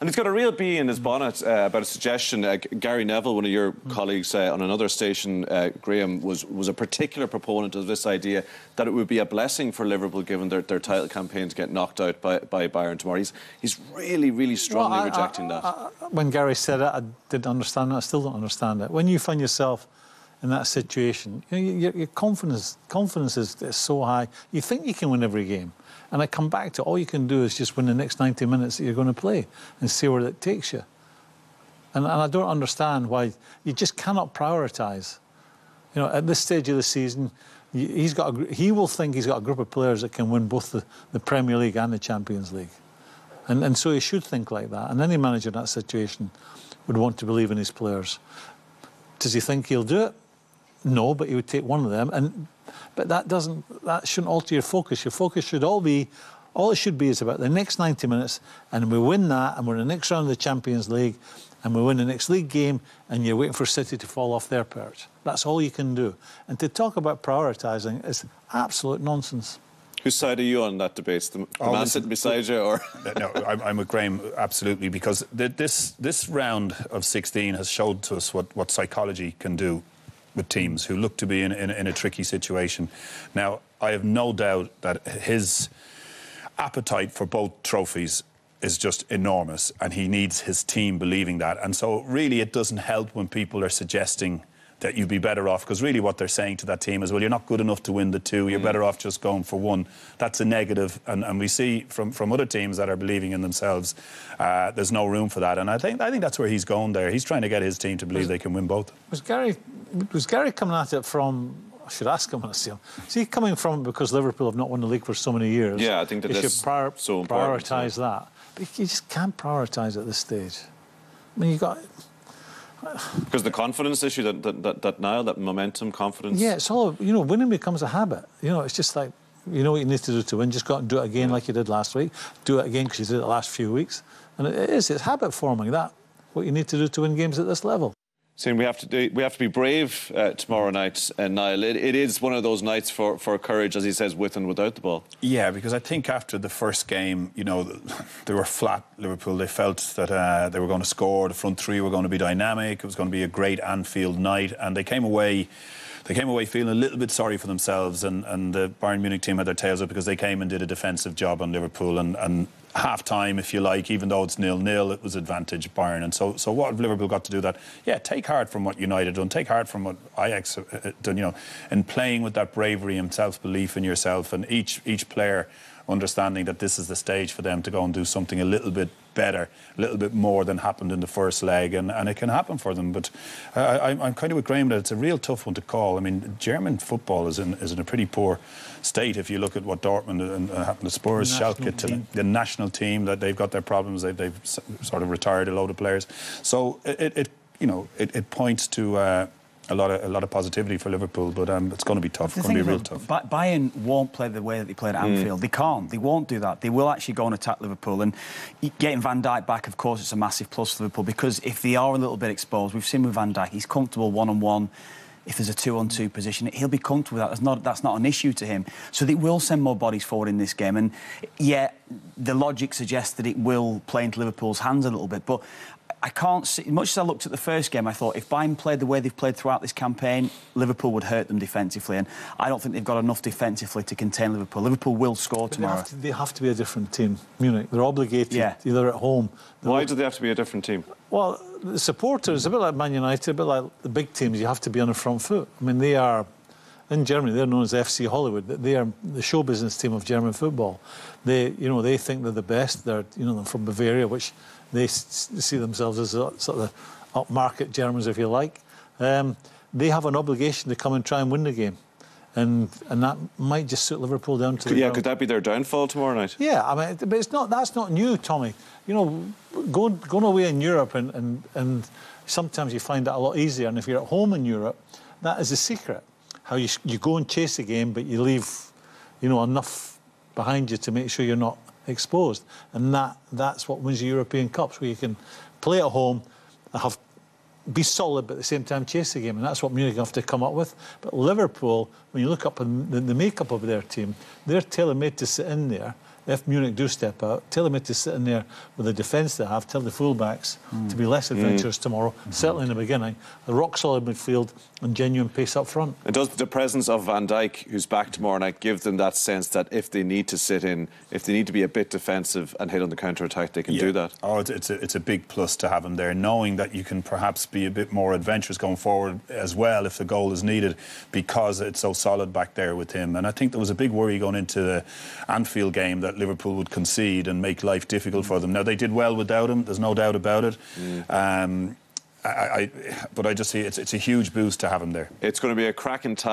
And he's got a real bee in his bonnet about a suggestion. Gary Neville, one of your colleagues on another station, Graeme, was a particular proponent of this idea that it would be a blessing for Liverpool, given their title campaign, to get knocked out by Bayern tomorrow. He's really, really strongly rejecting that. When Gary said it, I didn't understand it. I still don't understand it. When you find yourself in that situation, your confidence is so high. You think you can win every game. And I come back to all you can do is just win the next 90 minutes that you're going to play and see where it takes you. And I don't understand why you just cannot prioritise. You know, at this stage of the season, he will think he's got a group of players that can win both the Premier League and the Champions League. And so he should think like that. And any manager in that situation would want to believe in his players. Does he think he'll do it? No, but he would take one of them. But that shouldn't alter your focus. Your focus should all it should be is about the next 90 minutes, and we win that, and we're in the next round of the Champions League, and we win the next league game, and you're waiting for City to fall off their perch. That's all you can do. And to talk about prioritising is absolute nonsense. Whose side are you on that debate? The man sitting beside you, or...? No, I'm with Graeme, absolutely, because this round of 16 has showed to us what psychology can do with teams who look to be in a tricky situation. Now, I have no doubt that his appetite for both trophies is just enormous, and he needs his team believing that. And so, really, it doesn't help when people are suggesting that you'd be better off, because really what they're saying to that team is, well, you're not good enough to win the two, you're better off just going for one. That's a negative, and we see from other teams that are believing in themselves, there's no room for that. And I think that's where he's going there. He's trying to get his team to believe they can win both. Was Gary coming at it from... I should ask him when I see him. Is he coming from it because Liverpool have not won the league for so many years? Yeah, I think that they should so prioritise that. But you just can't prioritise at this stage. I mean, you got... Because the confidence issue that momentum, confidence. Yeah, it's all, you know, winning becomes a habit. You know, it's just like, you know what you need to do to win, just go out and do it again like you did last week. Do it again because you did it the last few weeks. And it's habit forming, that, what you need to do to win games at this level. Saying we have to be brave tomorrow night, Niall. It is one of those nights for courage, as he says, with and without the ball. Yeah, because I think after the first game, you know, they were flat, Liverpool. They felt that they were going to score, the front three were going to be dynamic, it was going to be a great Anfield night, and they came away feeling a little bit sorry for themselves, and the Bayern Munich team had their tails up because they came and did a defensive job on Liverpool, and half-time, if you like, even though it's 0-0, it was advantage Bayern. And so what have Liverpool got to do that? Yeah, take heart from what United done, take heart from what Ajax done, you know, and playing with that bravery and self-belief in yourself, and each player understanding that this is the stage for them to go and do something a little bit better, a little bit more than happened in the first leg, and it can happen for them. But I'm kind of with Graeme that it's a real tough one to call. I mean, German football is in a pretty poor state if you look at what Dortmund and happened to Spurs, Schalke, to the national team, that they've got their problems. They've sort of retired a load of players. So it points to a lot of positivity for Liverpool, but it's going to be tough. It's going to be real tough. Bayern won't play the way that they played at Anfield. They can't. They won't do that. They will actually go and attack Liverpool. And getting Van Dijk back, of course, it's a massive plus for Liverpool, because if they are a little bit exposed, we've seen with Van Dijk, he's comfortable one-on-one. If there's a 2-on-2 position, he'll be comfortable with that. That's not an issue to him. So they will send more bodies forward in this game. And yeah, the logic suggests that it will play into Liverpool's hands a little bit, but I can't see... Much as I looked at the first game, I thought if Bayern played the way they've played throughout this campaign, Liverpool would hurt them defensively, and I don't think they've got enough defensively to contain Liverpool. Liverpool will score tomorrow. They have to be a different team, Munich. They're obligated, either at home... Why do they have to be a different team? Well, the supporters, a bit like Man United, a bit like the big teams, you have to be on the front foot. I mean, they are... In Germany, they're known as FC Hollywood. They are the show business team of German football. They think they're the best. They're from Bavaria, which they see themselves as sort of upmarket Germans, if you like. They have an obligation to come and try and win the game, and that might just suit Liverpool down to the ground. Could that be their downfall tomorrow night? Yeah, I mean, but it's not. That's not new, Tommy. You know, going away in Europe and sometimes you find that a lot easier. And if you're at home in Europe, that is the secret. How you go and chase the game, but you leave, enough behind you to make sure you're not exposed. And that's what wins the European Cups, where you can play at home, be solid, but at the same time chase the game. And that's what Munich have to come up with. But Liverpool, when you look up in the makeup of their team, they're tailor-made to sit in there if Munich do step out, tell them to sit in there with the defence they have, tell the fullbacks to be less adventurous tomorrow, certainly in the beginning, a rock-solid midfield and genuine pace up front. And does the presence of Van Dijk, who's back tomorrow night, give them that sense that if they need to sit in, if they need to be a bit defensive and hit on the counter-attack, they can do that? Oh, it's a big plus to have him there, knowing that you can perhaps be a bit more adventurous going forward as well if the goal is needed, because it's so solid back there with him. And I think there was a big worry going into the Anfield game that Liverpool would concede and make life difficult for them. Now, they did well without him, there's no doubt about it. But I just see it's a huge boost to have him there. It's going to be a cracking time.